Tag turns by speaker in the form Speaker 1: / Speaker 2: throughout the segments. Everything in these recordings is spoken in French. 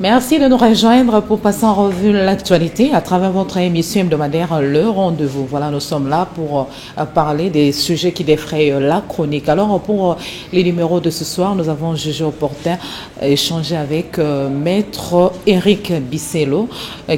Speaker 1: Merci de nous rejoindre pour passer en revue l'actualité à travers votre émission hebdomadaire Le Rendez-vous. Voilà, nous sommes là pour parler des sujets qui défrayent la chronique. Alors, pour les numéros de ce soir, nous avons jugé opportun échanger avec Maître Éric Bissello,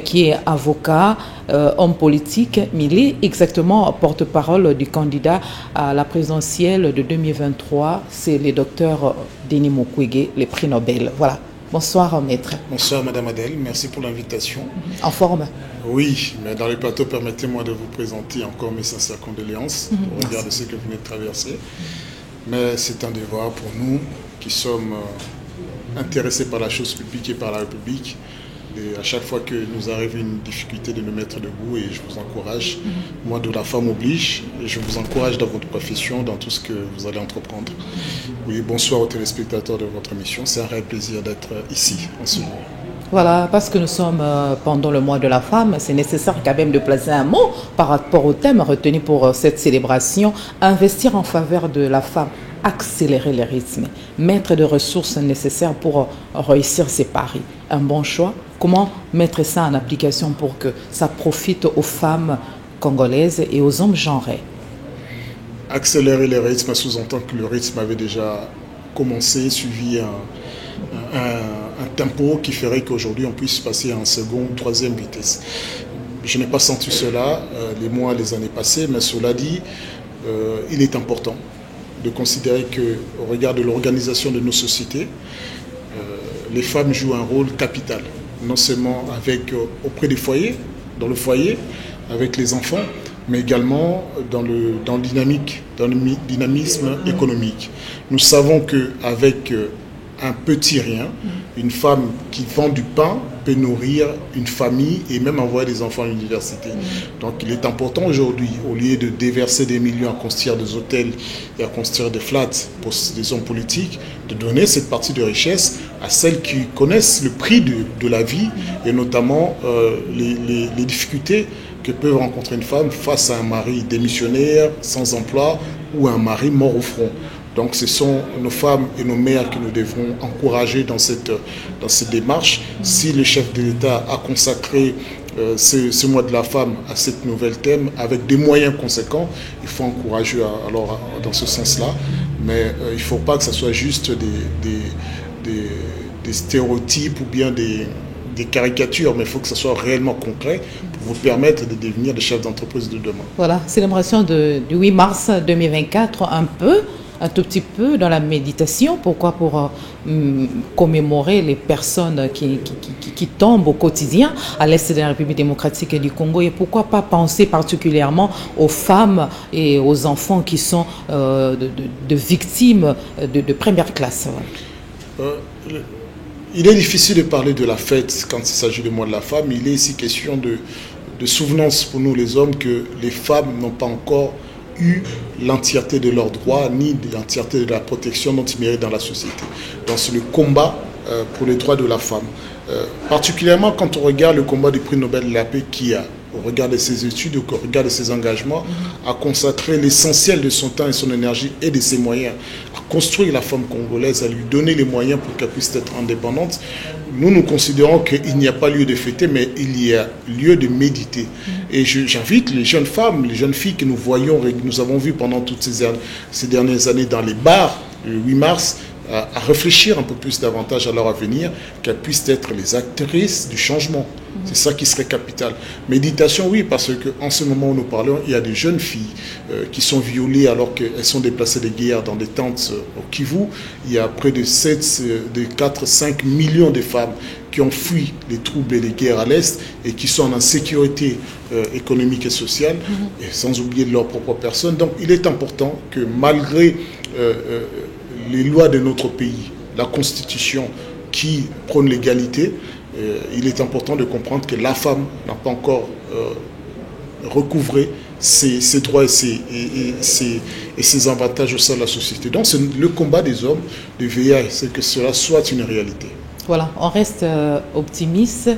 Speaker 1: qui est avocat, homme politique, mais il est exactement porte-parole du candidat à la présidentielle de 2023. C'est le docteur Denis Mukwege, le prix Nobel. Voilà. Bonsoir, maître.
Speaker 2: Bonsoir, madame Adèle. Merci pour l'invitation.
Speaker 1: En forme?
Speaker 2: Oui, mais dans le plateau, permettez-moi de vous présenter encore mes sincères condoléances au regard de ce que vous venez de traverser. Mais c'est un devoir pour nous qui sommes intéressés par la chose publique et par la République. Et à chaque fois que nous arrive une difficulté, de nous mettre debout, et je vous encourage, moi de la femme oblige, et je vous encourage dans votre profession, dans tout ce que vous allez entreprendre. Oui, bonsoir aux téléspectateurs de votre émission, c'est un réel plaisir d'être ici en ce moment.
Speaker 1: Voilà, parce que nous sommes pendant le mois de la femme, c'est nécessaire quand même de placer un mot par rapport au thème retenu pour cette célébration, investir en faveur de la femme, accélérer les rythmes, mettre des ressources nécessaires pour réussir ses paris. Un bon choix. Comment mettre ça en application pour que ça profite aux femmes congolaises et aux hommes genrés?
Speaker 2: Accélérer les rythmes sous-entend que le rythme avait déjà commencé, suivi un tempo qui ferait qu'aujourd'hui on puisse passer à une seconde, troisième vitesse. Je n'ai pas senti cela les mois, les années passées, mais cela dit, il est important de considérer qu'au regard de l'organisation de nos sociétés, les femmes jouent un rôle capital, non seulement auprès des foyers, dans le foyer, avec les enfants, mais également dans le dynamisme économique. Nous savons qu'avec un petit rien, une femme qui vend du pain peut nourrir une famille et même envoyer des enfants à l'université. Donc il est important aujourd'hui, au lieu de déverser des millions à construire des hôtels et à construire des flats pour des hommes politiques, de donner cette partie de richesse à celles qui connaissent le prix de la vie et notamment les difficultés que peut rencontrer une femme face à un mari démissionnaire, sans emploi ou un mari mort au front. Donc ce sont nos femmes et nos mères que nous devrons encourager dans cette démarche. Si le chef de l'État a consacré ce mois de la femme à cette nouvelle thème avec des moyens conséquents, il faut encourager alors dans ce sens-là. Mais il ne faut pas que ce soit juste des stéréotypes ou bien des caricatures, mais il faut que ce soit réellement concret pour vous permettre de devenir des chefs d'entreprise de demain.
Speaker 1: Voilà, célébration du 8 mars 2024, un tout petit peu dans la méditation. Pourquoi? Pour commémorer les personnes qui tombent au quotidien à l'est de la République démocratique du Congo. Et pourquoi pas penser particulièrement aux femmes et aux enfants qui sont de victimes de première classe.
Speaker 2: Il est difficile de parler de la fête quand il s'agit du mois de la femme. Il est ici question de souvenance pour nous les hommes que les femmes n'ont pas encore eu l'entièreté de leurs droits ni l'entièreté de la protection dont ils méritent dans la société. Donc c'est le combat pour les droits de la femme. Particulièrement quand on regarde le combat du prix Nobel de la paix qui a, au regard de ses études, au regard de ses engagements, a consacré l'essentiel de son temps et son énergie et de ses moyens à construire la femme congolaise, à lui donner les moyens pour qu'elle puisse être indépendante. Nous considérons qu'il n'y a pas lieu de fêter, mais il y a lieu de méditer. Et j'invite les jeunes femmes, les jeunes filles que nous voyons, que nous avons vues pendant toutes ces dernières années dans les bars, le 8 mars, à réfléchir un peu plus davantage à leur avenir, qu'elles puissent être les actrices du changement. C'est ça qui serait capital. Méditation, oui, parce qu'en ce moment où nous parlons, il y a des jeunes filles qui sont violées alors qu'elles sont déplacées de guerre dans des tentes au Kivu. Il y a près de 4-5 millions de femmes qui ont fui les troubles et les guerres à l'Est et qui sont en insécurité économique et sociale, et sans oublier de leur propre personne. Donc il est important que malgré les lois de notre pays, la Constitution qui prône l'égalité, il est important de comprendre que la femme n'a pas encore recouvré ses droits et ses avantages au sein de la société. Donc c'est le combat des hommes de veiller à ce que cela soit une réalité.
Speaker 1: Voilà, on reste optimiste.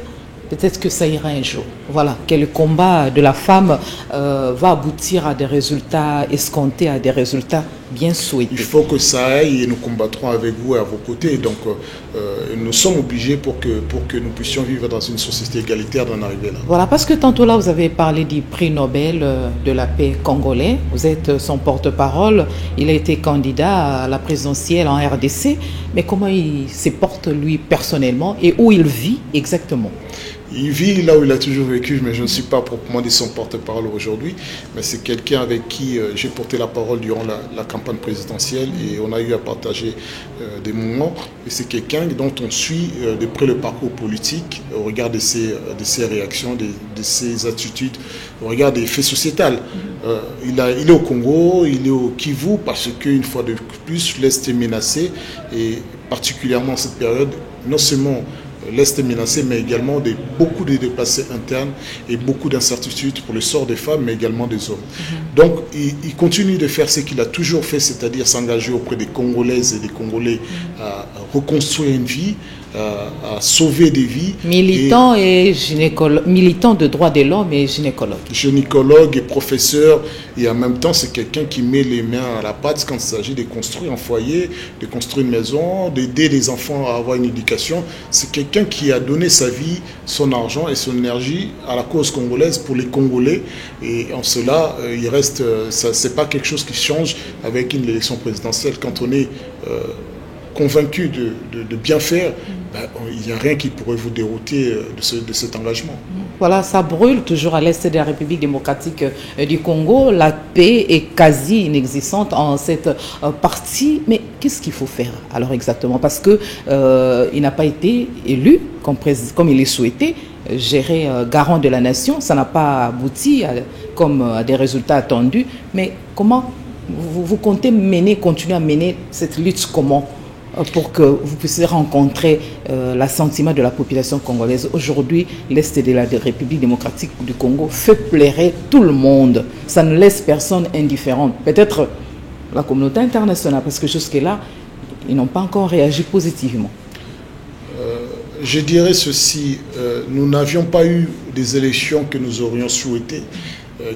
Speaker 1: Peut-être que ça ira un jour. Voilà, que le combat de la femme va aboutir à des résultats escomptés, à des résultats bien souhaité.
Speaker 2: Il faut que ça aille et nous combattrons avec vous et à vos côtés. Donc, nous sommes obligés pour que nous puissions vivre dans une société égalitaire d'en arriver là.
Speaker 1: Voilà, parce que tantôt là, vous avez parlé du prix Nobel de la paix congolais. Vous êtes son porte-parole. Il a été candidat à la présidentielle en RDC. Mais comment il se porte lui personnellement et où il vit exactement?
Speaker 2: Il vit là où il a toujours vécu, mais je ne suis pas proprement dit son porte-parole aujourd'hui. Mais c'est quelqu'un avec qui j'ai porté la parole durant la campagne présidentielle et on a eu à partager des moments. Et c'est quelqu'un dont on suit de près le parcours politique au regard de ses réactions, de ses attitudes, au regard des faits sociétals. Il est au Congo, il est au Kivu parce qu'une fois de plus, l'Est est menacé et particulièrement en cette période, non seulement l'Est est menacé, mais également beaucoup de déplacés internes et beaucoup d'incertitudes pour le sort des femmes, mais également des hommes. Donc, il continue de faire ce qu'il a toujours fait, c'est-à-dire s'engager auprès des Congolaises et des Congolais à reconstruire une vie, à sauver des vies.
Speaker 1: Militant et gynécologue, militant de droits de l'homme et gynécologue.
Speaker 2: Gynécologue et professeur, et en même temps, c'est quelqu'un qui met les mains à la pâte quand il s'agit de construire un foyer, de construire une maison, d'aider les enfants à avoir une éducation. C'est quelqu'un qui a donné sa vie, son argent et son énergie à la cause congolaise pour les Congolais. Et en cela, il reste, c'est pas quelque chose qui change avec une élection présidentielle. Quand on est convaincu de bien faire, il n'y a rien qui pourrait vous dérouter de cet engagement.
Speaker 1: Voilà, ça brûle toujours à l'est de la République démocratique du Congo. La paix est quasi inexistante en cette partie. Mais qu'est-ce qu'il faut faire alors exactement? Parce qu'il n'a pas été élu comme il est souhaité, géré garant de la nation. Ça n'a pas abouti comme à des résultats attendus. Mais comment vous comptez continuer à mener cette lutte comment pour que vous puissiez rencontrer l'assentiment de la population congolaise? Aujourd'hui, l'Est de la République démocratique du Congo fait pleurer tout le monde. Ça ne laisse personne indifférent. Peut-être la communauté internationale, parce que jusque-là, ils n'ont pas encore réagi positivement.
Speaker 2: Je dirais ceci, nous n'avions pas eu des élections que nous aurions souhaitées,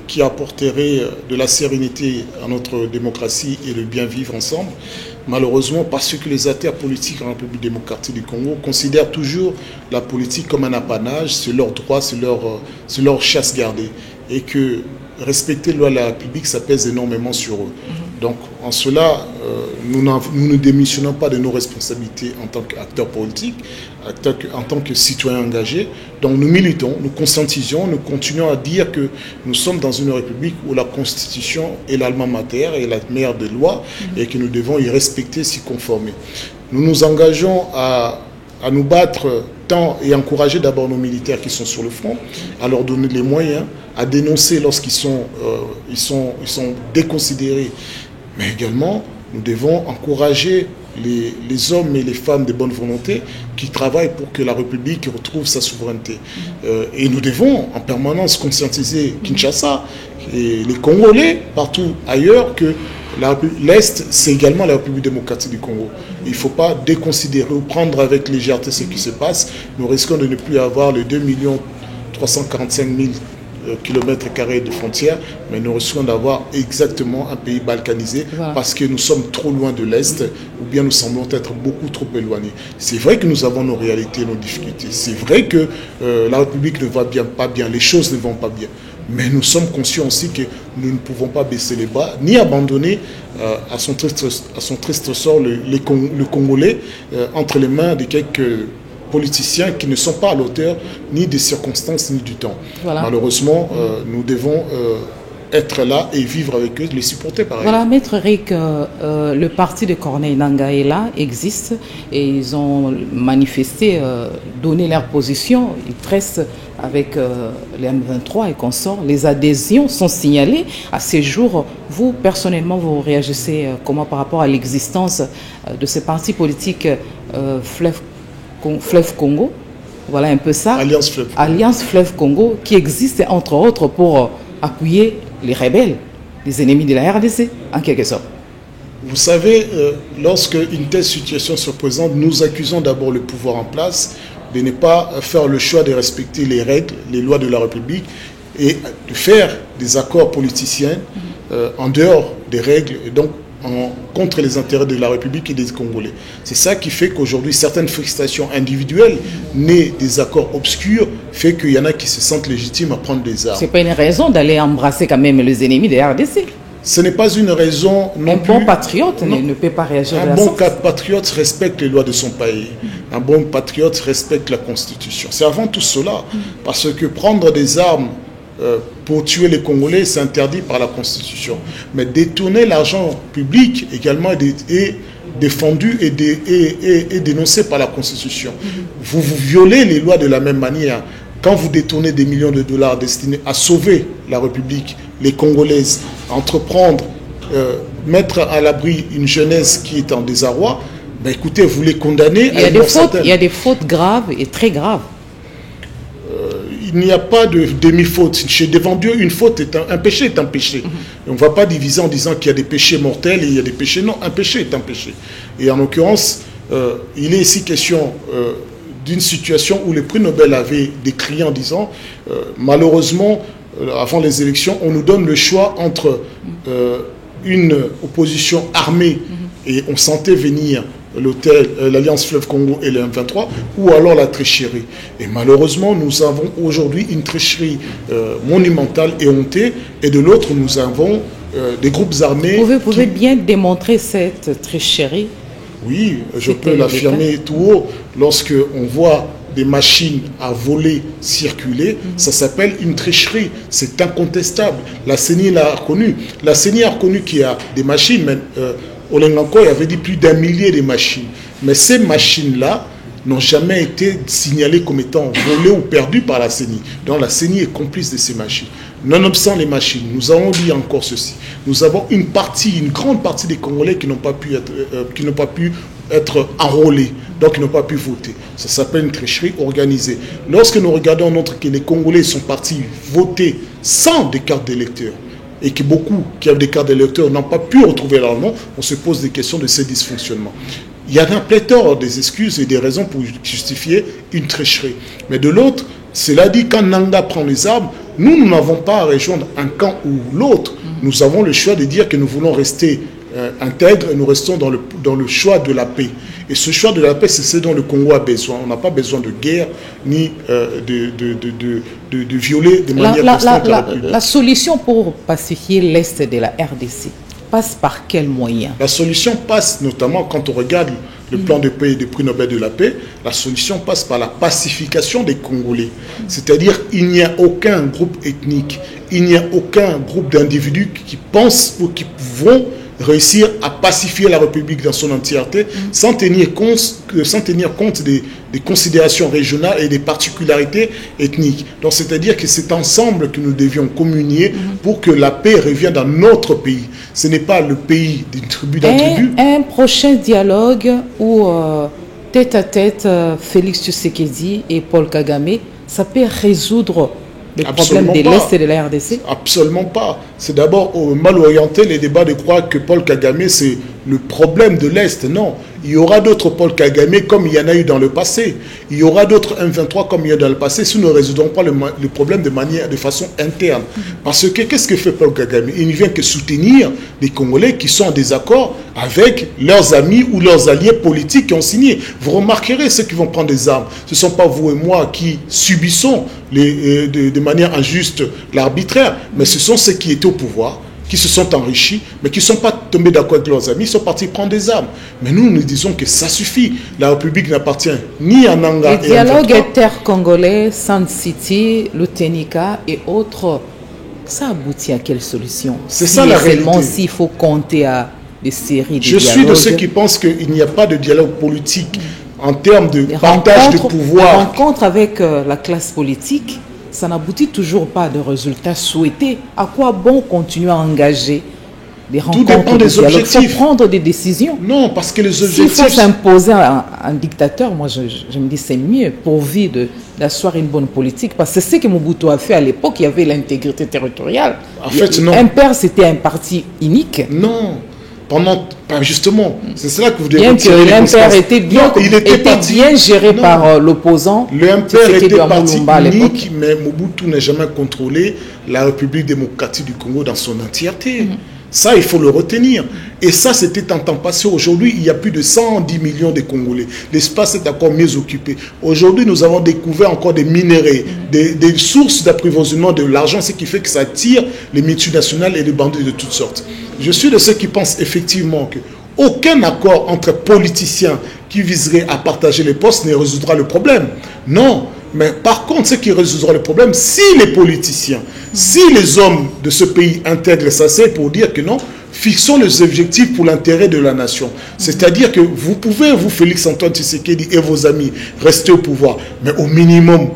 Speaker 2: qui apporteraient de la sérénité à notre démocratie et le bien vivre ensemble. Malheureusement, parce que les acteurs politiques en République démocratique du Congo considèrent toujours la politique comme un apanage, c'est leur droit, c'est leur chasse gardée. Et que respecter la loi de la République, ça pèse énormément sur eux. Donc, en cela, nous ne démissionnons pas de nos responsabilités en tant qu'acteurs politiques, en tant que citoyens engagés. Donc, nous militons, nous conscientisons, nous continuons à dire que nous sommes dans une république où la Constitution est l'alma mater et la mère des lois et que nous devons y respecter, s'y conformer. Nous nous engageons à nous battre tant et encourager d'abord nos militaires qui sont sur le front, à leur donner les moyens, à dénoncer lorsqu'ils sont déconsidérés. Mais également, nous devons encourager les hommes et les femmes de bonne volonté qui travaillent pour que la République retrouve sa souveraineté. Et nous devons en permanence conscientiser Kinshasa et les Congolais partout ailleurs que l'Est, c'est également la République démocratique du Congo. Il ne faut pas déconsidérer ou prendre avec légèreté ce qui se passe. Nous risquons de ne plus avoir les 2 345 000 km² de frontières, mais nous risquons d'avoir exactement un pays balkanisé parce que nous sommes trop loin de l'Est ou bien nous semblons être beaucoup trop éloignés. C'est vrai que nous avons nos réalités, nos difficultés. C'est vrai que la République ne va pas bien, les choses ne vont pas bien. Mais nous sommes conscients aussi que nous ne pouvons pas baisser les bras, ni abandonner à son triste sort le Congolais entre les mains de quelques politiciens qui ne sont pas à l'auteur ni des circonstances ni du temps. Voilà. Malheureusement, nous devons être là et vivre avec eux, les supporter pareil.
Speaker 1: Voilà, Maître Rick, le parti de Corneille Nangaa est là, existe, et ils ont manifesté, donné leur position, ils pressent avec les M23 et consorts. Les adhésions sont signalées à ces jours. Vous, personnellement, vous réagissez comment par rapport à l'existence de ces partis politiques Fleuve Congo, voilà un peu ça. Alliance Fleuve Congo, qui existe entre autres pour appuyer les rebelles, les ennemis de la RDC, en quelque sorte.
Speaker 2: Vous savez, lorsque une telle situation se présente, nous accusons d'abord le pouvoir en place de ne pas faire le choix de respecter les règles, les lois de la République et de faire des accords politiciens en dehors des règles. Et donc, contre les intérêts de la République et des Congolais. C'est ça qui fait qu'aujourd'hui, certaines frustrations individuelles, nées des accords obscurs, fait qu'il y en a qui se sentent légitimes à prendre des armes.
Speaker 1: C'est pas une raison d'aller embrasser quand même les ennemis des RDC.
Speaker 2: Ce n'est pas une raison non plus.
Speaker 1: Un bon patriote ne peut pas réagir de la sorte.
Speaker 2: Un bon patriote respecte les lois de son pays. Un bon patriote respecte la Constitution. C'est avant tout cela. Parce que prendre des armes pour tuer les Congolais, c'est interdit par la Constitution. Mais détourner l'argent public également est défendu et dénoncé par la Constitution. Vous violez les lois de la même manière. Quand vous détournez des millions de dollars destinés à sauver la République, les Congolaises, entreprendre, mettre à l'abri une jeunesse qui est en désarroi, ben écoutez, vous les condamnez à une mort certaine.
Speaker 1: Il y a des fautes graves et très graves.
Speaker 2: Il n'y a pas de demi-faute. Devant Dieu, une faute un péché est un péché. Et on ne va pas diviser en disant qu'il y a des péchés mortels et il y a des péchés. Non, un péché est un péché. Et en l'occurrence, il est ici question d'une situation où le prix Nobel avait décrit en disant malheureusement, avant les élections, on nous donne le choix entre une opposition armée et on sentait venir l'Alliance Fleuve Congo et le M23, ou alors la tricherie. Et malheureusement, nous avons aujourd'hui une tricherie monumentale et hontée, et de l'autre, nous avons des groupes armés...
Speaker 1: Vous pouvez bien démontrer cette tricherie?
Speaker 2: Oui, je peux l'affirmer tout haut. Lorsque on voit des machines à voler circuler, ça s'appelle une tricherie. C'est incontestable. La CENI l'a reconnu. La CENI a reconnu qu'il y a des machines, mais Olenganko avait dit plus d'1 millier de machines. Mais ces machines-là n'ont jamais été signalées comme étant volées ou perdues par la CENI. Donc la CENI est complice de ces machines. Nonobstant les machines, nous avons dit encore ceci. Nous avons une grande partie des Congolais qui n'ont pas pu être enrôlés, donc qui n'ont pas pu voter. Ça s'appelle une tricherie organisée. Lorsque nous regardons que les Congolais sont partis voter sans des cartes d'électeurs, et que beaucoup qui ont des cartes d'électeurs n'ont pas pu retrouver leur nom, on se pose des questions de ces dysfonctionnements. Il y a un pléthore des excuses et des raisons pour justifier une tricherie. Mais de l'autre, cela dit, quand Nanga prend les armes, nous n'avons pas à rejoindre un camp ou l'autre. Nous avons le choix de dire que nous voulons rester intègres et nous restons dans le choix de la paix. Et ce choix de la paix, c'est ce dont le Congo a besoin. On n'a pas besoin de guerre ni de violer de manière constante la République.
Speaker 1: La solution pour pacifier l'Est de la RDC passe par quels moyens?
Speaker 2: La solution passe notamment, quand on regarde le plan de paix et des prix Nobel de la paix, la solution passe par la pacification des Congolais. C'est-à-dire qu'il n'y a aucun groupe ethnique, il n'y a aucun groupe d'individus qui pensent ou qui vont réussir à pacifier la République dans son entièreté sans tenir compte des considérations régionales et des particularités ethniques. Donc c'est-à-dire que c'est ensemble que nous devions communier pour que la paix revienne dans notre pays. Ce n'est pas le pays d'une tribu d'un tribu.
Speaker 1: Un prochain dialogue où tête à tête Félix Tshisekedi et Paul Kagame, ça peut résoudre les problèmes de l'Est et de la RDC? Absolument
Speaker 2: pas. C'est d'abord mal orienté les débats de croire que Paul Kagame c'est le problème de l'Est. Non. Il y aura d'autres Paul Kagame comme il y en a eu dans le passé. Il y aura d'autres M23 comme il y a eu dans le passé si nous ne résoudrons pas le problème de façon interne. Parce que qu'est-ce que fait Paul Kagame? Il ne vient que soutenir les Congolais qui sont en désaccord avec leurs amis ou leurs alliés politiques qui ont signé. Vous remarquerez ceux qui vont prendre des armes. Ce ne sont pas vous et moi qui subissons de manière injuste l'arbitraire, mais ce sont ceux qui étaient au pouvoir, qui se sont enrichis, mais qui ne sont pas tombés d'accord avec leurs amis, ils sont partis prendre des armes. Mais nous disons que ça suffit. La République n'appartient ni à Nanga
Speaker 1: et à dialogue intercongolais, Sand City, Lutenika et autres, ça aboutit à quelle solution?
Speaker 2: C'est ça la réalité.
Speaker 1: Seulement s'il faut compter à des séries de dialogues.
Speaker 2: Je suis de ceux qui pensent qu'il n'y a pas de dialogue politique en termes de partage de pouvoir.
Speaker 1: La rencontre avec la classe politique, ça n'aboutit toujours pas à de résultats souhaités. À quoi bon continuer à engager des rencontres?
Speaker 2: Tout dépend des objectifs.
Speaker 1: Il faut prendre des décisions.
Speaker 2: Non, parce que les objectifs...
Speaker 1: S'il faut s'imposer un dictateur, moi je me dis c'est mieux pourvu d'asseoir une bonne politique. Parce que c'est ce que Mobutu a fait à l'époque, il y avait l'intégrité territoriale.
Speaker 2: En fait, non.
Speaker 1: Un père, c'était un parti unique.
Speaker 2: Non. Justement, c'est cela que vous devez
Speaker 1: bien que l'Impère était bien géré par l'opposant.
Speaker 2: L'Impère était parti unique, mais Mobutu n'a jamais contrôlé la République démocratique du Congo dans son entièreté. Ça, il faut le retenir. Et ça, c'était en temps passé. Aujourd'hui, il y a plus de 110 millions de Congolais. L'espace est encore mieux occupé. Aujourd'hui, nous avons découvert encore des minéraux, des sources d'approvisionnement de l'argent, ce qui fait que ça attire les multinationales et les bandits de toutes sortes. Je suis de ceux qui pensent effectivement que aucun accord entre politiciens qui viserait à partager les postes ne résoudra le problème. Non. Mais par contre, ce qui résoudra le problème, si les politiciens, si les hommes de ce pays intègrent ça, c'est pour dire que non, fixons les objectifs pour l'intérêt de la nation. C'est-à-dire que vous pouvez, vous, Félix-Antoine Tshisekedi et vos amis, rester au pouvoir, mais au minimum,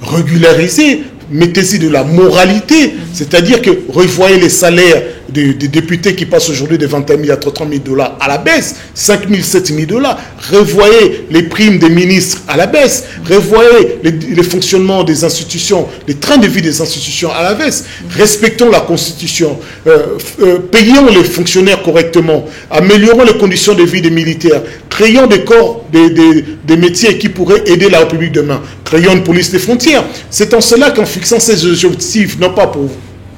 Speaker 2: régulariser, mettez-y de la moralité, c'est-à-dire que revoyez les salaires des députés qui passent aujourd'hui de 21 000 à 30 000 $ à la baisse, 5 000, 7 000 $, revoyez les primes des ministres à la baisse, revoyez les fonctionnements des institutions, les trains de vie des institutions à la baisse, respectons la Constitution, payons les fonctionnaires correctement, améliorons les conditions de vie des militaires, créons des corps, des métiers qui pourraient aider la République demain, créons une police des frontières. C'est en cela qu'en fixant ces objectifs, non pas pour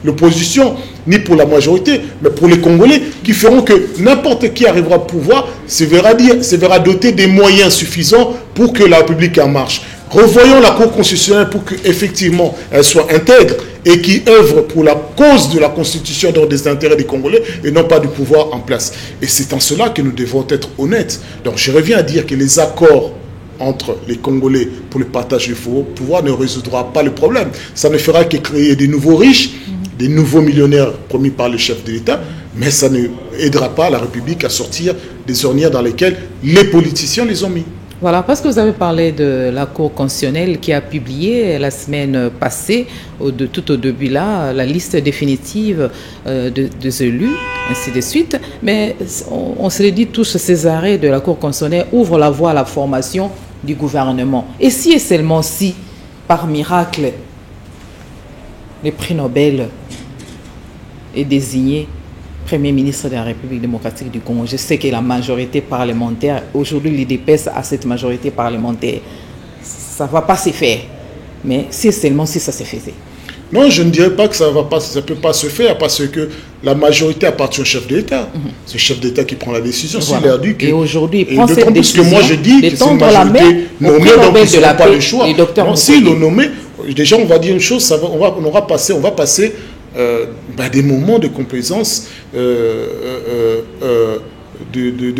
Speaker 2: l'opposition, ni pour la majorité, mais pour les Congolais, qui feront que n'importe qui arrivera au pouvoir se verra doté des moyens suffisants pour que la République en marche. Revoyons la Cour constitutionnelle pour qu'effectivement elle soit intègre et qui œuvre pour la cause de la Constitution dans des intérêts des Congolais et non pas du pouvoir en place. Et c'est en cela que nous devons être honnêtes. Donc je reviens à dire que les accords entre les Congolais pour le partage du pouvoir ne résoudra pas le problème. Ça ne fera que créer des nouveaux riches, des nouveaux millionnaires promis par le chef de l'État, mais ça ne aidera pas la République à sortir des ornières dans lesquelles les politiciens les ont mis.
Speaker 1: Voilà, parce que vous avez parlé de la Cour constitutionnelle qui a publié la semaine passée, tout au début là, la liste définitive des élus, ainsi de suite. Mais on se le dit tous, ces arrêts de la Cour constitutionnelle ouvrent la voie à la formation du gouvernement. Et si et seulement si, par miracle, le prix Nobel est désigné Premier ministre de la République démocratique du Congo. Je sais que la majorité parlementaire, aujourd'hui l'IDPS a cette majorité parlementaire. Ça ne va pas se faire. Mais c'est seulement si ça se faisait.
Speaker 2: Non, je ne dirais pas que ça ne peut pas se faire parce que la majorité appartient au chef de l'État. C'est le chef d'État qui prend la décision.
Speaker 1: Voilà. Et aujourd'hui, il prend cette décision
Speaker 2: que moi je dis que c'est une majorité nommée, donc ils n'ont pas le choix. S'ils l'ont nommé, déjà on va dire une chose, on va passer des moments de complaisance de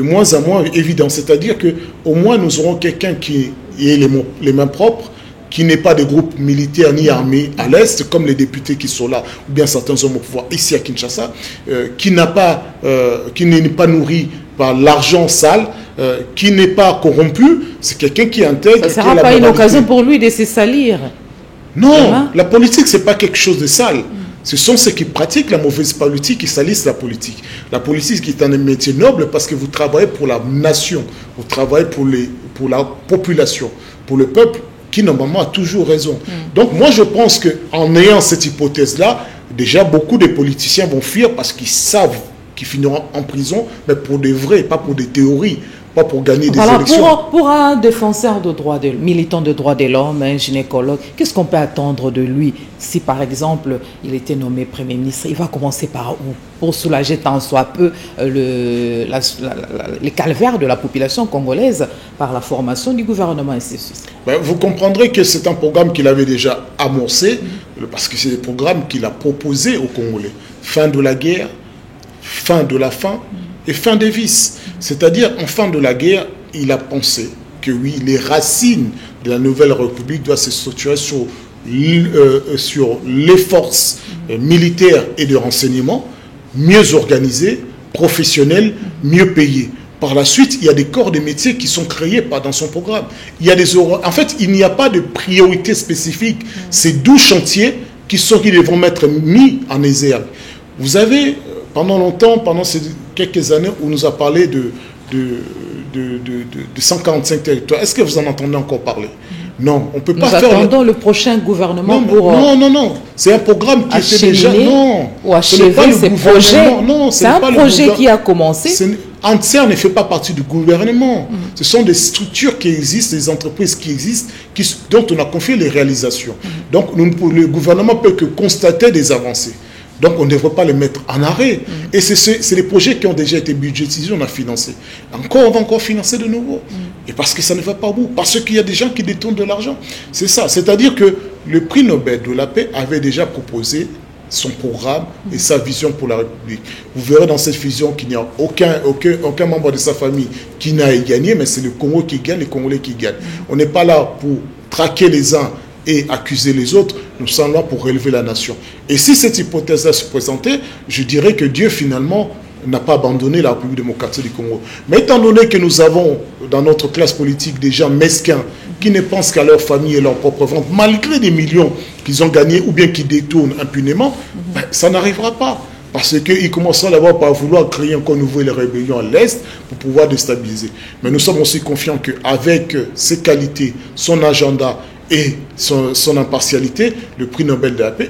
Speaker 2: moins en moins évidents. C'est-à-dire qu'au moins nous aurons quelqu'un qui ait les mains propres, qui n'est pas de groupe militaire ni armé à l'Est, comme les députés qui sont là, ou bien certains hommes au pouvoir ici à Kinshasa, qui n'est pas nourri par l'argent sale, qui n'est pas corrompu. C'est quelqu'un qui intègre.
Speaker 1: Ça ne sera pas une occasion pour lui de se salir.
Speaker 2: Non, la politique, ce n'est pas quelque chose de sale. Ce sont ceux qui pratiquent la mauvaise politique qui salissent la politique. La politique est un métier noble parce que vous travaillez pour la nation, vous travaillez pour la population, pour le peuple qui normalement a toujours raison. Donc moi je pense qu'en ayant cette hypothèse-là, déjà beaucoup de politiciens vont fuir parce qu'ils savent qu'ils finiront en prison, mais pour des vrais, pas pour des théories. Pas pour gagner des élections.
Speaker 1: Pour un défenseur de droits, militant de droits de l'homme, un gynécologue, qu'est-ce qu'on peut attendre de lui si, par exemple, il était nommé Premier ministre? Il va commencer par où pour soulager tant soit peu les calvaires de la population congolaise par la formation du gouvernement, ainsi de suite.
Speaker 2: Vous comprendrez que c'est un programme qu'il avait déjà amorcé, parce que c'est des programmes qu'il a proposés aux Congolais. Fin de la guerre, fin de la faim, et fin des vices. C'est-à-dire, en fin de la guerre, il a pensé que oui, les racines de la nouvelle République doivent se structurer sur les forces militaires et de renseignement, mieux organisées, professionnelles, mieux payées. Par la suite, il y a des corps de métiers qui sont créés dans son programme. En fait, il n'y a pas de priorité spécifique. C'est 12 chantiers qui devront être mis en exergue. Vous avez, pendant ces quelques années, on nous a parlé de 145 territoires. Est-ce que vous en entendez encore parler? Non, on ne peut pas faire...
Speaker 1: Nous attendons le prochain gouvernement pour...
Speaker 2: Non. C'est un programme qui était déjà... Non,
Speaker 1: ou achever ces projets.
Speaker 2: Non,
Speaker 1: c'est un projet qui a commencé.
Speaker 2: Antser ne fait pas partie du gouvernement. Ce sont des structures qui existent, des entreprises qui existent, dont on a confié les réalisations. Donc, le gouvernement peut que constater des avancées. Donc on ne devrait pas les mettre en arrêt. Et c'est les projets qui ont déjà été budgétisés, on a financé. Encore, on va encore financer de nouveau. Et parce que ça ne va pas au bout. Parce qu'il y a des gens qui détournent de l'argent. C'est ça. C'est-à-dire que le prix Nobel de la paix avait déjà proposé son programme et sa vision pour la République. Vous verrez dans cette vision qu'il n'y a aucun membre de sa famille qui n'a gagné, mais c'est le Congo qui gagne, les Congolais qui gagnent. On n'est pas là pour traquer les uns et accuser les autres, nous sommes là pour relever la nation. Et si cette hypothèse-là se présentait, je dirais que Dieu finalement n'a pas abandonné la République démocratique du Congo. Mais étant donné que nous avons dans notre classe politique des gens mesquins qui ne pensent qu'à leur famille et leur propre ventre, malgré des millions qu'ils ont gagnés ou bien qui détournent impunément, ben, ça n'arrivera pas. Parce qu'ils commenceront d'abord par vouloir créer encore nouveau les rébellions à l'Est pour pouvoir déstabiliser. Mais nous sommes aussi confiants qu'avec ses qualités, son agenda et son impartialité, le prix Nobel de la paix,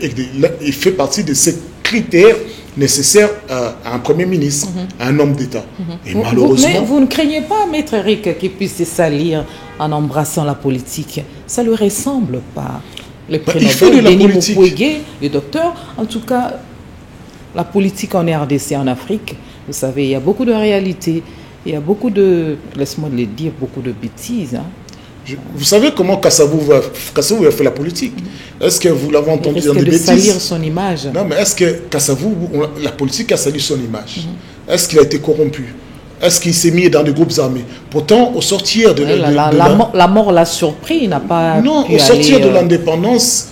Speaker 2: il fait partie de ces critères nécessaires à un Premier ministre, à un homme d'État. Et malheureusement...
Speaker 1: Mais vous ne craignez pas, Maître Eric, qu'il puisse se salir en embrassant la politique? Ça ne lui ressemble pas. Le prix Nobel, Denis Mukwege, le docteur, en tout cas, la politique en RDC, en Afrique, vous savez, il y a beaucoup de réalités, il y a beaucoup de, laisse-moi le dire, beaucoup de bêtises. Hein.
Speaker 2: Vous savez comment Kassavou a fait la politique? Est-ce que vous l'avez entendu dans des bêtises?
Speaker 1: Il risque de salir son image.
Speaker 2: Non, mais est-ce que Kassavou, la politique a sali son image? Est-ce qu'il a été corrompu? Est-ce qu'il s'est mis dans des groupes armés? Pourtant, au sortir de...
Speaker 1: la mort l'a surpris, il n'a pas...
Speaker 2: Non, au sortir de l'indépendance,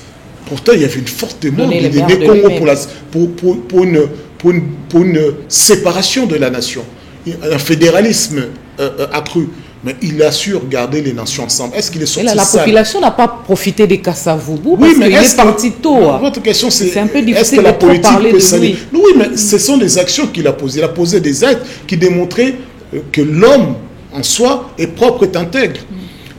Speaker 2: pourtant, il y avait une forte demande des Congo pour une séparation de la nation, un fédéralisme accru. Mais il a su garder les nations ensemble. Est-ce qu'il est sorti
Speaker 1: la population n'a pas profité des Kassavoubou
Speaker 2: parce
Speaker 1: qu'il est parti tôt.
Speaker 2: Votre question, c'est
Speaker 1: un peu difficile
Speaker 2: est-ce que la politique
Speaker 1: parler
Speaker 2: peut
Speaker 1: de
Speaker 2: salir?
Speaker 1: lui.
Speaker 2: Oui, mais ce sont des actions qu'il a posées. Il a posé des actes qui démontraient que l'homme en soi est propre et intègre.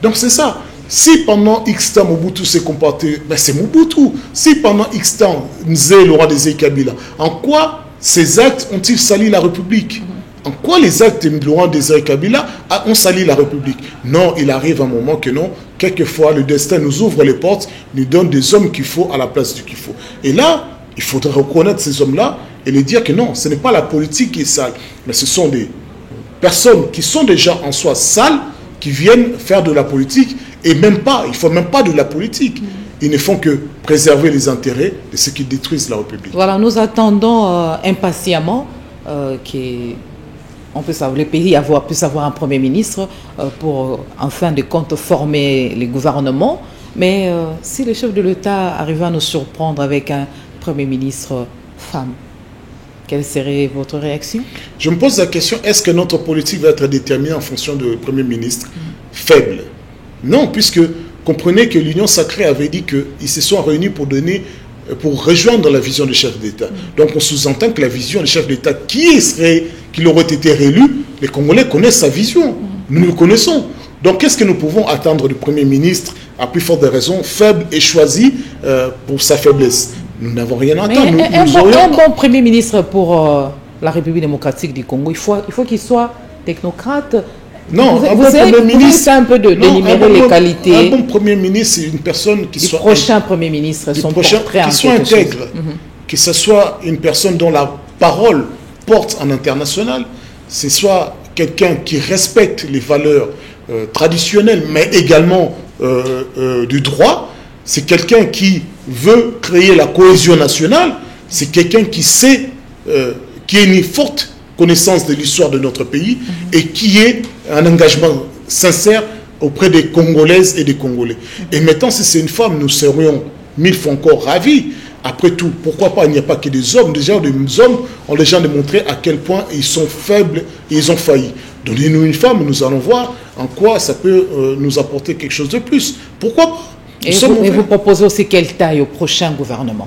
Speaker 2: Donc c'est ça. Si pendant X temps Mobutu s'est comporté, ben c'est Mobutu. Si pendant X temps Nzé, le roi des Kabila, en quoi ces actes ont-ils sali la République? En quoi les actes de Laurent Désiré Kabila ont sali la République? Non, il arrive un moment que non. Quelquefois, le destin nous ouvre les portes, nous donne des hommes qu'il faut à la place du qu'il faut. Et là, il faudrait reconnaître ces hommes-là et les dire que non, ce n'est pas la politique qui est sale, mais ce sont des personnes qui sont déjà en soi sales, qui viennent faire de la politique, et même pas, il ne faut même pas de la politique. Ils ne font que préserver les intérêts de ceux qui détruisent la République.
Speaker 1: Voilà, nous attendons impatiemment on peut savoir, le pays puisse avoir un Premier ministre pour, en fin de compte, former les gouvernements. Mais si le chef de l'État arrive à nous surprendre avec un Premier ministre femme, quelle serait votre réaction?
Speaker 2: Je me pose la question, est-ce que notre politique va être déterminée en fonction de Premier ministre faible? Non, puisque comprenez que l'Union sacrée avait dit qu'ils se sont réunis pour rejoindre la vision du chef d'État. Donc on sous-entend que la vision du chef d'État qui aurait été réélu, les Congolais connaissent sa vision. Nous le connaissons. Donc qu'est-ce que nous pouvons attendre du Premier ministre, à plus forte des raisons, faible et choisi pour sa faiblesse? Nous n'avons rien à attendre.
Speaker 1: Un bon Premier ministre pour la République démocratique du Congo, il faut qu'il soit technocrate.
Speaker 2: Non, un bon Premier ministre...
Speaker 1: un peu d'énumérer les qualités.
Speaker 2: Un bon Premier ministre, c'est une personne qui soit...
Speaker 1: Du prochain Premier ministre, son portrait
Speaker 2: qui soit intègre, que ce soit une personne dont la parole porte en international, ce soit quelqu'un qui respecte les valeurs traditionnelles, mais également du droit. C'est quelqu'un qui veut créer la cohésion nationale. C'est quelqu'un qui sait, qui a une forte connaissance de l'histoire de notre pays et qui est un engagement sincère auprès des Congolaises et des Congolais. Et maintenant, si c'est une femme, nous serions 1000 fois encore ravis. Après tout, pourquoi pas, il n'y a pas que des hommes. Déjà, des hommes ont déjà démontré à quel point ils sont faibles et ils ont failli. Donnez-nous une femme, nous allons voir en quoi ça peut nous apporter quelque chose de plus. Pourquoi pas?
Speaker 1: Et vous proposez aussi quelle taille au prochain gouvernement?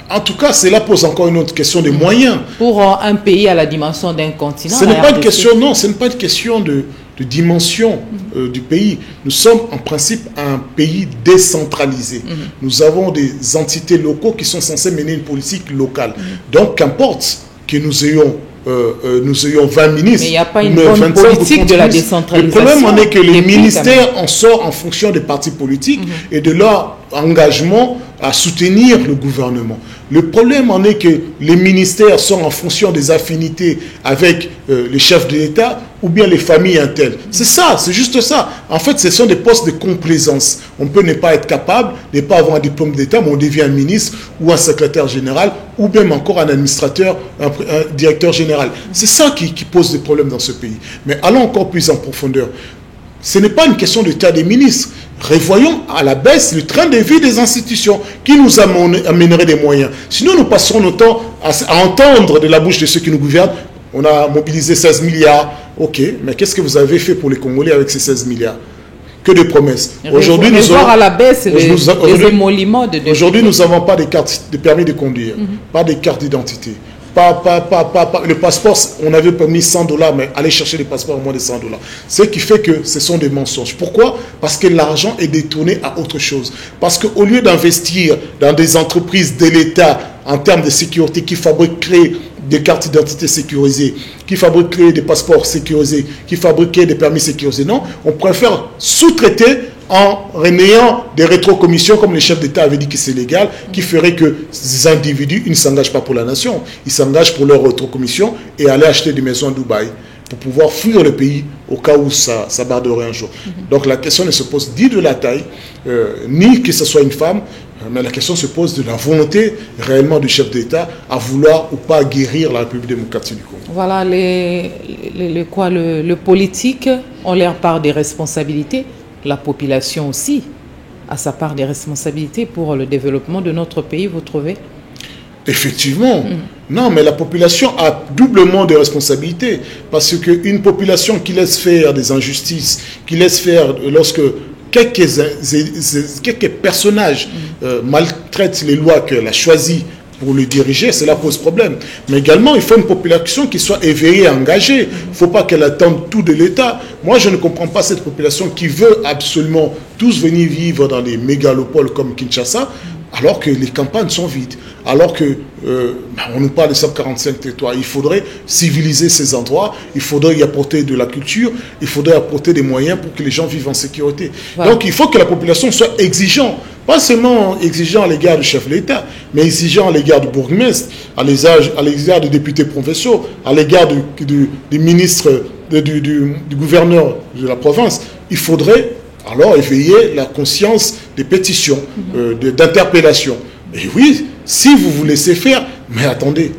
Speaker 2: En tout cas, cela pose encore une autre question des moyens.
Speaker 1: Pour un pays à la dimension d'un continent.
Speaker 2: Ce n'est pas une question, non, ce n'est pas une question de dimension du pays. Nous sommes en principe un pays décentralisé. Nous avons des entités locaux qui sont censées mener une politique locale. Donc, qu'importe que nous ayons 20 ministres.
Speaker 1: Mais il n'y a pas une bonne politique de la décentralisation.
Speaker 2: Le problème en est que les ministères en sortent en fonction des partis politiques et de leur engagement à soutenir le gouvernement. Le problème en est que les ministères sont en fonction des affinités avec les chefs de l'État ou bien les familles intelles. C'est ça, c'est juste ça. En fait, ce sont des postes de complaisance. On peut ne pas être capable, ne pas avoir un diplôme d'État, mais on devient un ministre ou un secrétaire général ou même encore un administrateur, un directeur général. C'est ça qui pose des problèmes dans ce pays. Mais allons encore plus en profondeur. Ce n'est pas une question d'état des ministres. Revoyons à la baisse le train de vie des institutions qui nous amènerait des moyens. Sinon, nous passerons notre temps à entendre de la bouche de ceux qui nous gouvernent. On a mobilisé 16 milliards. Ok, mais qu'est-ce que vous avez fait pour les Congolais avec ces 16 milliards? Que de promesses. Aujourd'hui, nous avons
Speaker 1: à la baisse les émoluments de
Speaker 2: aujourd'hui, nous n'avons pas de cartes de permis de conduire, pas de cartes d'identité. Le passeport, on avait permis $100, mais aller chercher les passeports à moins de $100. Ce qui fait que ce sont des mensonges. Pourquoi? Parce que l'argent est détourné à autre chose. Parce qu'au lieu d'investir dans des entreprises de l'État en termes de sécurité qui fabriquent, créent des cartes d'identité sécurisées, qui fabriquent des passeports sécurisés, qui fabriquent des permis sécurisés, non, on préfère sous-traiter en renayant des rétrocommissions, comme les chefs d'État avaient dit que c'est légal, qui ferait que ces individus, ils ne s'engagent pas pour la nation, ils s'engagent pour leur rétrocommission et aller acheter des maisons à Dubaï pour pouvoir fuir le pays au cas où ça barderait un jour. Donc la question ne se pose ni de la taille, ni que ce soit une femme, mais la question se pose de la volonté réellement du chef d'État à vouloir ou pas guérir la République démocratique du Congo.
Speaker 1: Voilà, le politique ont leur part des responsabilités. La population aussi a sa part des responsabilités pour le développement de notre pays, vous trouvez?
Speaker 2: Effectivement. Non, mais la population a doublement de responsabilités. Parce qu'une population qui laisse faire des injustices, qui laisse faire lorsque quelques personnages maltraitent les lois qu'elle a choisies pour le diriger, cela pose problème. Mais également, il faut une population qui soit éveillée et engagée. Il ne faut pas qu'elle attende tout de l'État. Moi, je ne comprends pas cette population qui veut absolument tous venir vivre dans des mégalopoles comme Kinshasa, alors que les campagnes sont vides. Alors que on nous parle de 145 territoires. Il faudrait civiliser ces endroits, il faudrait y apporter de la culture, il faudrait apporter des moyens pour que les gens vivent en sécurité. Voilà. Donc il faut que la population soit exigeante, pas seulement exigeant à l'égard du chef de l'État, mais exigeant à l'égard du bourgmestre, à l'égard des députés provinciaux, à l'égard du ministre, du gouverneur de la province. Il faudrait alors éveiller la conscience des pétitions, d'interpellations. Et oui, si vous vous laissez faire, mais attendez,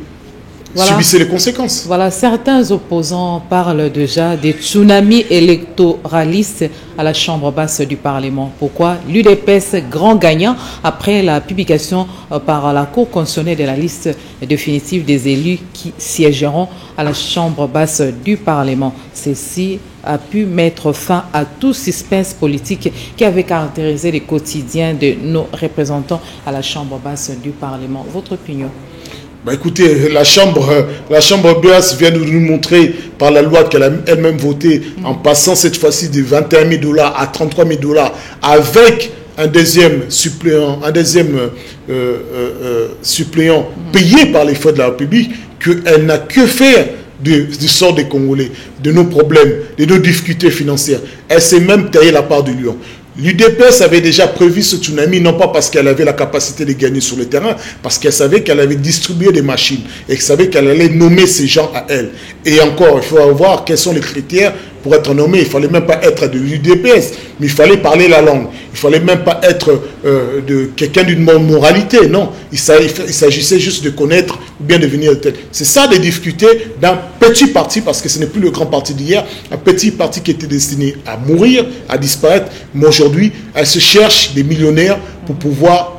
Speaker 2: voilà. Subissez les conséquences.
Speaker 1: Voilà, certains opposants parlent déjà des tsunamis électoralistes à la Chambre basse du Parlement. Pourquoi? L'UDPS grand gagnant après la publication par la Cour constitutionnelle de la liste définitive des élus qui siégeront à la Chambre basse du Parlement. Ceci a pu mettre fin à tout suspense politique qui avait caractérisé les quotidiens de nos représentants à la Chambre basse du Parlement. Votre opinion?
Speaker 2: Bah écoutez, la chambre basse vient de nous montrer par la loi qu'elle a elle-même votée en passant cette fois-ci de $21 000 à $33 000 avec un deuxième suppléant, payé par les fonds de la République, qu'elle n'a que faire du sort des Congolais, de nos problèmes, de nos difficultés financières. Elle s'est même taillée la part du lion. L'UDPS avait déjà prévu ce tsunami, non pas parce qu'elle avait la capacité de gagner sur le terrain, parce qu'elle savait qu'elle avait distribué des machines et qu'elle savait qu'elle allait nommer ces gens à elle. Et encore, il faut voir quels sont les critères pour être nommé. Il ne fallait même pas être de l'UDPS, mais il fallait parler la langue. Il ne fallait même pas être de quelqu'un d'une moralité, non. Il s'agissait juste de connaître ou bien de venir de tête. C'est ça les difficultés d'un petit parti, parce que ce n'est plus le grand parti d'hier, un petit parti qui était destiné à mourir, à disparaître, mais aujourd'hui, elle se cherche des millionnaires pour pouvoir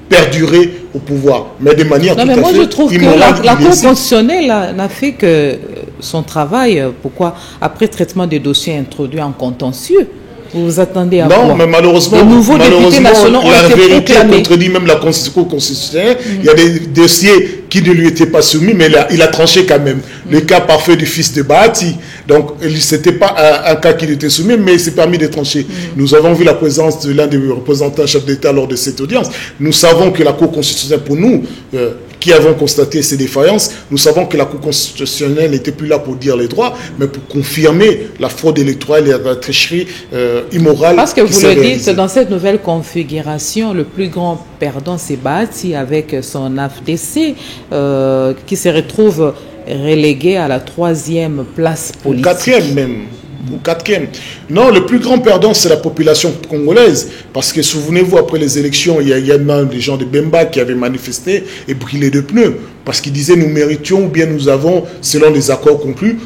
Speaker 2: perdurer au pouvoir, mais de manière tout à fait immorale.
Speaker 1: Moi, je trouve que la Cour constitutionnelle n'a fait que son travail. Pourquoi? Après traitement des dossiers introduits en contentieux, vous vous attendez à quoi?
Speaker 2: Non, mais malheureusement, la vérité contredit même la Cour constitutionnelle. Il y a des dossiers qui ne lui étaient pas soumis, mais il a tranché quand même. Le cas parfait du fils de Bahati. Donc, ce n'était pas un cas qui lui était soumis, mais il s'est permis de trancher. Nous avons vu la présence de l'un des représentants chefs d'État lors de cette audience. Nous savons que la Cour constitutionnelle, pour nous, qui avons constaté ces défaillances, nous savons que la Cour constitutionnelle n'était plus là pour dire les droits, mais pour confirmer la fraude électorale et la tricherie immorale.
Speaker 1: Parce que vous le dites, dans cette nouvelle configuration, le plus grand perdant, c'est Bahati avec son AFDC, qui se retrouve relégué à la 3e place politique.
Speaker 2: 4e même. Ou 4e. Non, le plus grand perdant, c'est la population congolaise. Parce que souvenez-vous, après les élections, il y a même des gens de Bemba qui avaient manifesté et brûlé de pneus. Parce qu'ils disaient nous méritions ou bien nous avons, selon les accords conclus,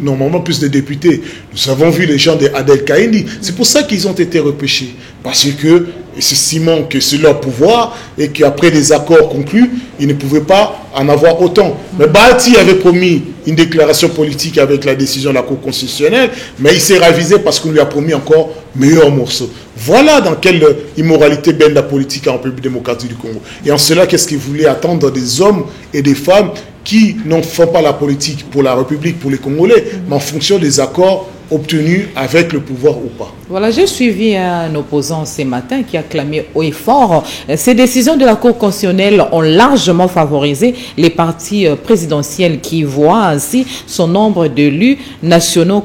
Speaker 2: normalement plus de députés. Nous avons vu les gens de Adel Kaindi. C'est pour ça qu'ils ont été repêchés. Parce que, estimant que c'est leur pouvoir et qu'après les accords conclus, ils ne pouvaient pas en avoir autant. Mais Bahati avait promis une déclaration politique avec la décision de la Cour constitutionnelle, mais il s'est ravisé parce qu'on lui a promis encore meilleur morceau. Voilà dans quelle immoralité baigne la politique en République démocratique du Congo. Et en cela, qu'est-ce qu'il voulait attendre des hommes et des femmes qui n'en font pas la politique pour la République, pour les Congolais, mais en fonction des accords obtenus avec le pouvoir ou pas.
Speaker 1: Voilà, j'ai suivi un opposant ce matin qui a clamé haut et fort. Ces décisions de la Cour constitutionnelle ont largement favorisé les partis présidentiels qui voient ainsi son nombre d'élus nationaux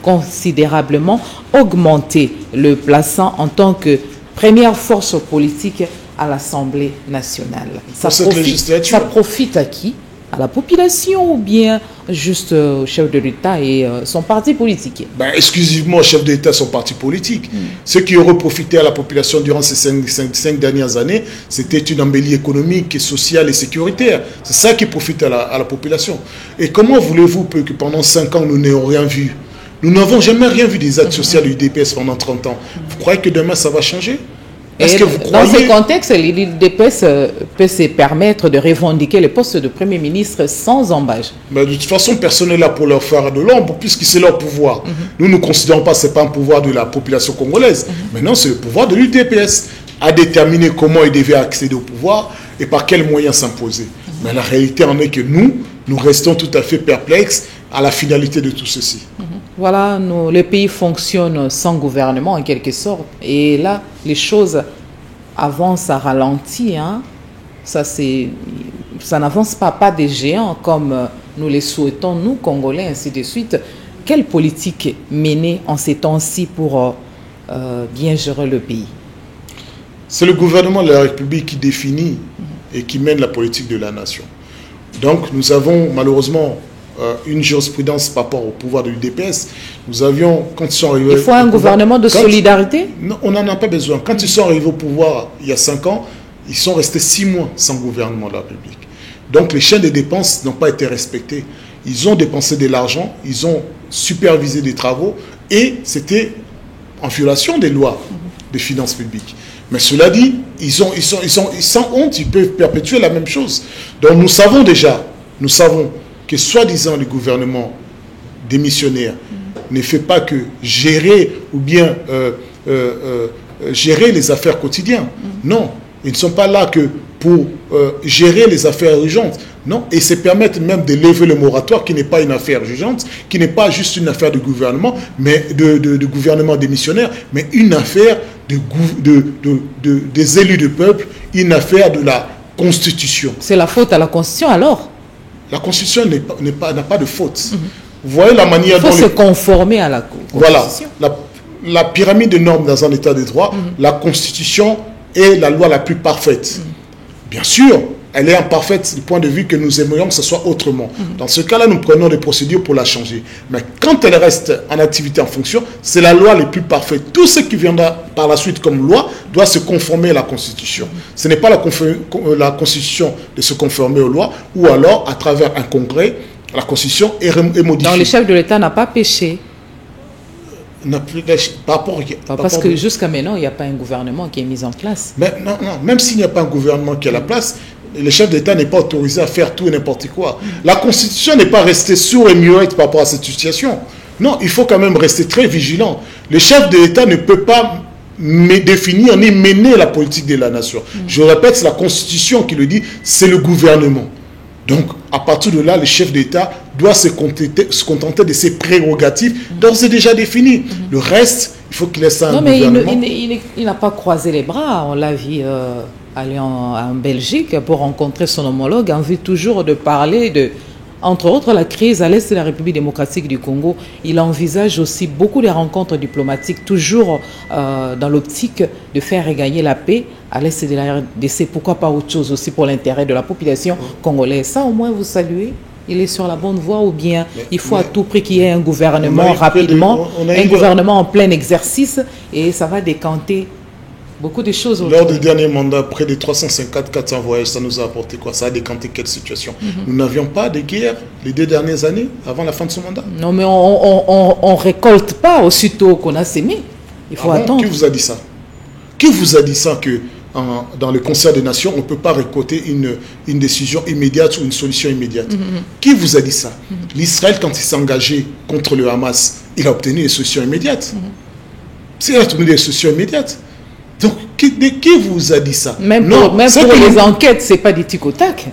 Speaker 1: considérablement augmenter, le plaçant en tant que première force politique à l'Assemblée nationale. Ça profite à qui? À la population ou bien juste au chef de l'État et son parti politique?
Speaker 2: Exclusivement au chef de l'État et son parti politique. Ce qui aurait profité à la population durant ces 5 dernières années, c'était une embellie économique, sociale et sécuritaire. C'est ça qui profite à la population. Et comment voulez-vous que pendant 5 ans, nous n'ayons rien vu? Nous n'avons jamais rien vu des actes sociaux du UDPS pendant 30 ans. Vous croyez que demain, ça va changer?
Speaker 1: Que vous croyez... Dans ce contexte, l'UDPS peut se permettre de revendiquer le poste de Premier ministre sans embâche.
Speaker 2: Mais de toute façon, personne n'est là pour leur faire de l'ombre, puisque c'est leur pouvoir. Nous ne considérons pas que ce n'est pas un pouvoir de la population congolaise. Mais non, c'est le pouvoir de l'UDPS à déterminer comment il devait accéder au pouvoir et par quels moyens s'imposer. Mais la réalité en est que nous restons tout à fait perplexes à la finalité de tout ceci.
Speaker 1: Voilà, le pays fonctionne sans gouvernement en quelque sorte. Et là, les choses avancent à ralenti. Hein. Ça n'avance pas des géants comme nous les souhaitons, nous, Congolais, ainsi de suite. Quelle politique mener en ces temps-ci pour bien gérer le pays?
Speaker 2: C'est le gouvernement de la République qui définit et qui mène la politique de la nation. Donc, nous avons malheureusement une jurisprudence par rapport au pouvoir de l'UDPS. Nous avions, quand ils sont arrivés...
Speaker 1: Il faut un gouvernement de solidarité?
Speaker 2: Non, on n'en a pas besoin. Quand ils sont arrivés au pouvoir il y a 5 ans, ils sont restés 6 mois sans gouvernement de la République. Donc les chaînes de dépenses n'ont pas été respectées. Ils ont dépensé de l'argent, ils ont supervisé des travaux et c'était en violation des lois des finances publiques. Mais cela dit, ils sont sans honte, ils peuvent perpétuer la même chose. Donc nous savons que soi-disant le gouvernement démissionnaire ne fait pas que gérer ou bien gérer les affaires quotidiennes. Non, ils ne sont pas là que pour gérer les affaires urgentes. Non, et se permettent même de lever le moratoire qui n'est pas une affaire urgente, qui n'est pas juste une affaire de gouvernement, mais de gouvernement démissionnaire, mais une affaire des élus du peuple, une affaire de la Constitution.
Speaker 1: C'est la faute à la Constitution alors?
Speaker 2: La Constitution n'a pas de faute. Vous voyez la manière dont...
Speaker 1: Il faut se conformer à la Constitution.
Speaker 2: Voilà, la pyramide de normes dans un état de droit, la Constitution est la loi la plus parfaite. Bien sûr, elle est imparfaite du point de vue que nous aimerions que ce soit autrement. Dans ce cas-là, nous prenons des procédures pour la changer. Mais quand elle reste en activité, en fonction, c'est la loi la plus parfaite. Tout ce qui viendra par la suite comme loi doit se conformer à la Constitution. Ce n'est pas la Constitution de se conformer aux lois, ou alors, à travers un congrès, la Constitution est modifiée.
Speaker 1: Donc, le chef de l'État n'a pas péché. Parce que jusqu'à maintenant, il n'y a pas un gouvernement qui est mis en place.
Speaker 2: Mais non, même s'il n'y a pas un gouvernement qui est à la place, le chef d'État n'est pas autorisé à faire tout et n'importe quoi. La Constitution n'est pas restée sourde et muette par rapport à cette situation. Non, il faut quand même rester très vigilant. Le chef de l'État ne peut pas définir ni mener la politique de la nation. Je répète, c'est la Constitution qui le dit, c'est le gouvernement. Donc, à partir de là, le chef d'État doit se contenter de ses prérogatives d'ores et déjà définies. Le reste, il faut qu'il laisse ça à un gouvernement.
Speaker 1: Il n'a pas croisé les bras. On l'a vu aller en Belgique pour rencontrer son homologue en vue toujours de parler entre autres, la crise à l'est de la République démocratique du Congo. Il envisage aussi beaucoup de rencontres diplomatiques, toujours dans l'optique de faire regagner la paix à l'est de la RDC. Pourquoi pas autre chose aussi pour l'intérêt de la population congolaise. Ça, au moins, vous saluez. Il est sur la bonne voie ou bien il faut à tout prix qu'il y ait un gouvernement rapidement, un gouvernement en plein exercice et ça va décanter beaucoup de choses.
Speaker 2: Lors du dernier mandat, près de 350-400 voyages, ça nous a apporté quoi? Ça a décanté quelle situation? Nous n'avions pas de guerre les 2 dernières années avant la fin de ce mandat?
Speaker 1: Non, mais on récolte pas aussitôt qu'on a sémé. Il faut attendre.
Speaker 2: Qui vous a dit ça? Qui vous a dit ça que dans le concert des nations, on ne peut pas récolter une décision immédiate ou une solution immédiate? Qui vous a dit ça? L'Israël, quand il s'est engagé contre le Hamas, il a obtenu des solutions immédiates. Il a obtenu des solutions immédiates. Donc, qui vous a dit ça?
Speaker 1: Même pour les enquêtes, ce n'est pas du tic-au-tac.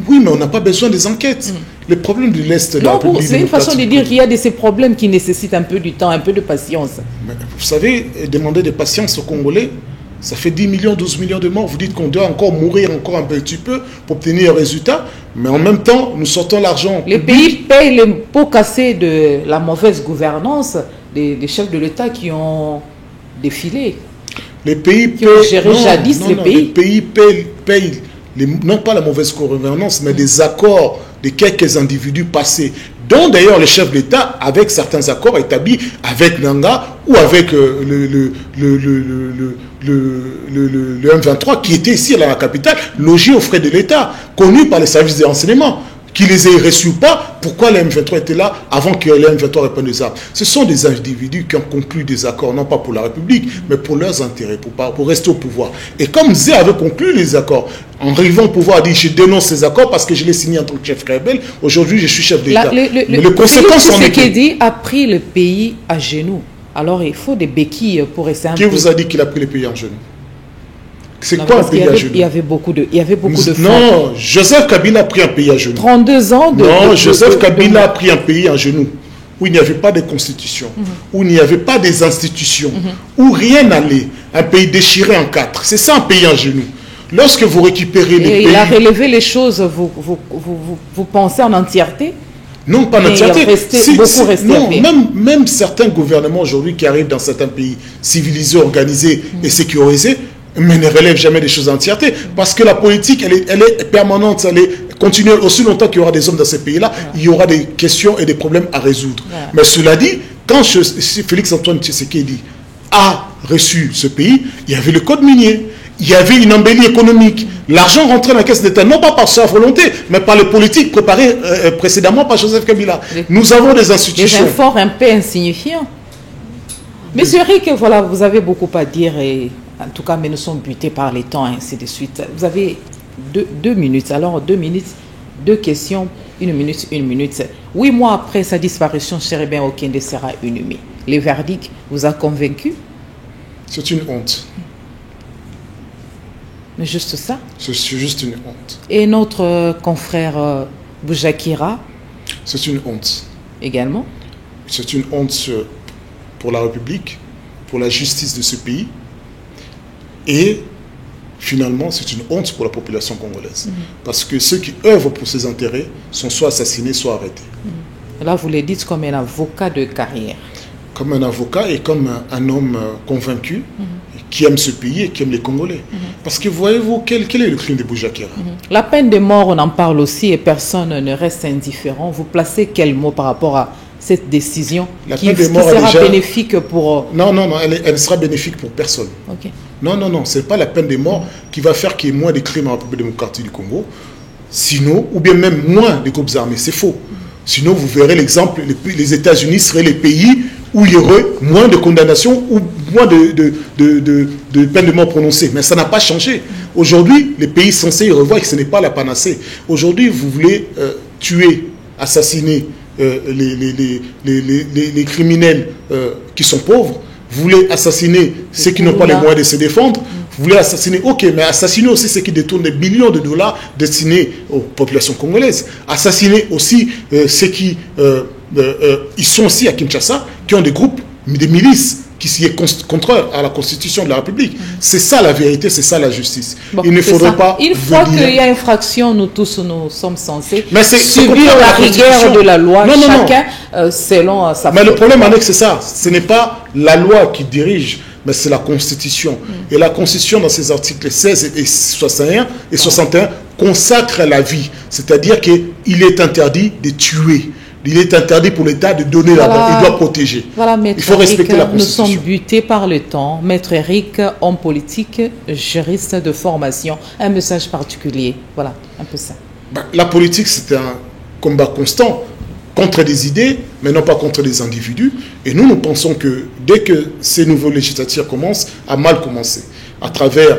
Speaker 2: Oui, mais on n'a pas besoin des enquêtes. Le problème de l'Est de la République
Speaker 1: c'est une façon de dire qu'il y a de ces problèmes qui nécessitent un peu du temps, un peu de patience.
Speaker 2: Mais vous savez, demander de patience aux Congolais, ça fait 10 millions, 12 millions de morts. Vous dites qu'on doit encore mourir encore un petit peu pour obtenir un résultat. Mais en même temps, nous sortons l'argent.
Speaker 1: Les pays payent les pots cassés de la mauvaise gouvernance des chefs de l'État qui ont défilé.
Speaker 2: Les pays payent, les pays payent non pas la mauvaise gouvernance, mais des accords de quelques individus passés, dont d'ailleurs le chef d'État, avec certains accords établis avec Nanga ou avec le M23, qui était ici à la capitale, logé aux frais de l'État, connu par les services de renseignement. Qu'ils les aient reçus ou pas, pourquoi le M23 était là avant que le M23 réponde des armes? Ce sont des individus qui ont conclu des accords, non pas pour la République, mais pour leurs intérêts, pour rester au pouvoir. Et comme Zé avait conclu les accords, en arrivant au pouvoir, a dit je dénonce ces accords parce que je l'ai signé en tant que chef rebelle, aujourd'hui je suis chef d'État. Mais les conséquences sont
Speaker 1: négatives. Tshisekedi a pris le pays à genoux. Alors il faut des béquilles pour essayer un peu.
Speaker 2: Qui vous a dit qu'il a pris le pays à genoux? C'est quoi un pays à genoux?
Speaker 1: Il y avait beaucoup de
Speaker 2: Non, Joseph Kabila a pris un pays à genoux.
Speaker 1: 32 ans de...
Speaker 2: Non, Joseph Kabila a pris un pays à genoux. Où il n'y avait pas de constitution, où il n'y avait pas des institutions, où rien n'allait. Un pays déchiré en 4. C'est ça un pays à genoux. Lorsque vous récupérez les pays...
Speaker 1: Il a relevé les choses, vous pensez en entièreté?
Speaker 2: Non, pas en entièreté.
Speaker 1: Non,
Speaker 2: même certains gouvernements aujourd'hui qui arrivent dans certains pays civilisés, organisés et sécurisés, mais ne relève jamais des choses en entièreté. Parce que la politique, elle est permanente, elle est continuelle. Aussi longtemps qu'il y aura des hommes dans ces pays-là, il y aura des questions et des problèmes à résoudre. Mais cela dit, quand Félix-Antoine Tshisekedi a reçu ce pays, il y avait le code minier, il y avait une embellie économique. L'argent rentrait dans la caisse d'État, non pas par sa volonté, mais par les politiques préparées précédemment par Joseph Kabila. Nous avons des institutions.
Speaker 1: Des efforts un peu insignifiants. Monsieur Rick, voilà, vous avez beaucoup à dire et... En tout cas, mais nous sommes butés par les temps, ainsi de suite. Vous avez deux minutes. Alors, 2 minutes, 2 questions, 1 minute, 1 minute. 8 mois après sa disparition, Cherubin Okende sera inhumé. Le verdict vous a convaincu?
Speaker 2: C'est une honte.
Speaker 1: Mais juste ça?
Speaker 2: C'est juste une honte.
Speaker 1: Et notre confrère Boujakira?
Speaker 2: C'est une honte.
Speaker 1: Également?
Speaker 2: C'est une honte pour la République, pour la justice de ce pays. Et finalement, c'est une honte pour la population congolaise. Parce que ceux qui œuvrent pour ses intérêts sont soit assassinés, soit arrêtés.
Speaker 1: Là, vous le dites comme un avocat de carrière.
Speaker 2: Comme un avocat et comme un homme convaincu qui aime ce pays et qui aime les Congolais. Parce que voyez-vous, quel est le crime de Boujakira?
Speaker 1: La peine de mort, on en parle aussi et personne ne reste indifférent. Vous placez quel mot par rapport à cette décision qui sera bénéfique pour...
Speaker 2: Non, elle sera bénéfique pour personne.
Speaker 1: Okay.
Speaker 2: Non, ce n'est pas la peine de mort qui va faire qu'il y ait moins de crimes en République démocratique du Congo. Sinon, ou bien même moins de groupes armés, c'est faux. Sinon, vous verrez l'exemple, les États-Unis seraient les pays où il y aurait moins de condamnations ou moins de peines de mort prononcées. Mais ça n'a pas changé. Aujourd'hui, les pays censés revoient que ce n'est pas la panacée. Aujourd'hui, vous voulez tuer, assassiner les criminels qui sont pauvres. Vous voulez assassiner ceux qui n'ont pas les moyens de se défendre. Vous voulez assassiner, ok, mais assassiner aussi ceux qui détournent des millions de dollars destinés aux populations congolaises. Assassiner aussi ceux qui... ils sont aussi à Kinshasa, qui ont des groupes, des milices, qui sont contraires à la Constitution de la République. C'est ça la vérité, c'est ça la justice.
Speaker 1: Bon,
Speaker 2: il ne faudrait pas...
Speaker 1: Une fois qu'il y a infraction, nous tous, nous sommes censés
Speaker 2: subir
Speaker 1: la rigueur de la loi, chacun selon sa...
Speaker 2: Mais le problème, Alex, c'est ça. Ce n'est pas la loi qui dirige, mais c'est la Constitution. Et la Constitution, dans ses articles 16 et 61, consacre la vie. C'est-à-dire qu'il est interdit de tuer. Il est interdit pour l'État de donner la mort. Il doit protéger.
Speaker 1: Voilà, Maître
Speaker 2: il faut respecter la Constitution.
Speaker 1: Nous sommes butés par le temps. Maître Eric, homme politique, juriste de formation. Un message particulier. Voilà, un peu ça.
Speaker 2: La politique, c'est un combat constant contre des idées, mais non pas contre des individus. Et nous pensons que dès que ces nouveaux législatures commencent, à mal commencer, à travers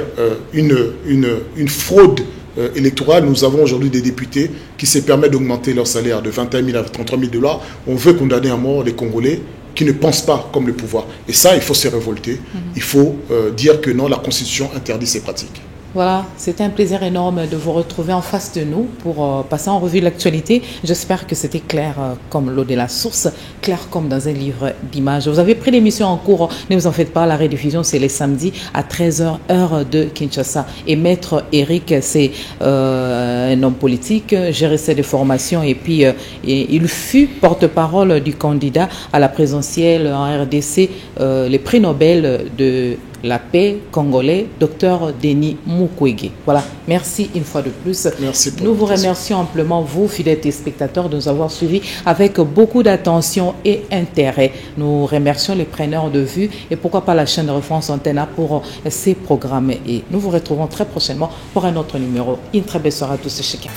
Speaker 2: une fraude électorale, nous avons aujourd'hui des députés qui se permettent d'augmenter leur salaire de 21 000 à 33 000 $. On veut condamner à mort les Congolais qui ne pensent pas comme le pouvoir. Et ça, il faut se révolter. Il faut dire que non, la Constitution interdit ces pratiques.
Speaker 1: Voilà, c'était un plaisir énorme de vous retrouver en face de nous pour passer en revue l'actualité. J'espère que c'était clair comme l'eau de la source, clair comme dans un livre d'images. Vous avez pris l'émission en cours, ne vous en faites pas, la rediffusion c'est les samedis à 13h, heure de Kinshasa. Et Maître Eric, c'est un homme politique, juriste de formation et puis il fut porte-parole du candidat à la présidentielle en RDC, les prix Nobel de la paix congolais, Dr Denis Mukwege. Voilà, merci une fois de plus.
Speaker 2: Merci.
Speaker 1: Nous vous remercions amplement, vous, fidèles téléspectateurs, de nous avoir suivis avec beaucoup d'attention et intérêt. Nous remercions les preneurs de vue et pourquoi pas la chaîne de référence Antena pour ces programmes. Et nous vous retrouvons très prochainement pour un autre numéro. Une très belle soirée à tous et chacun.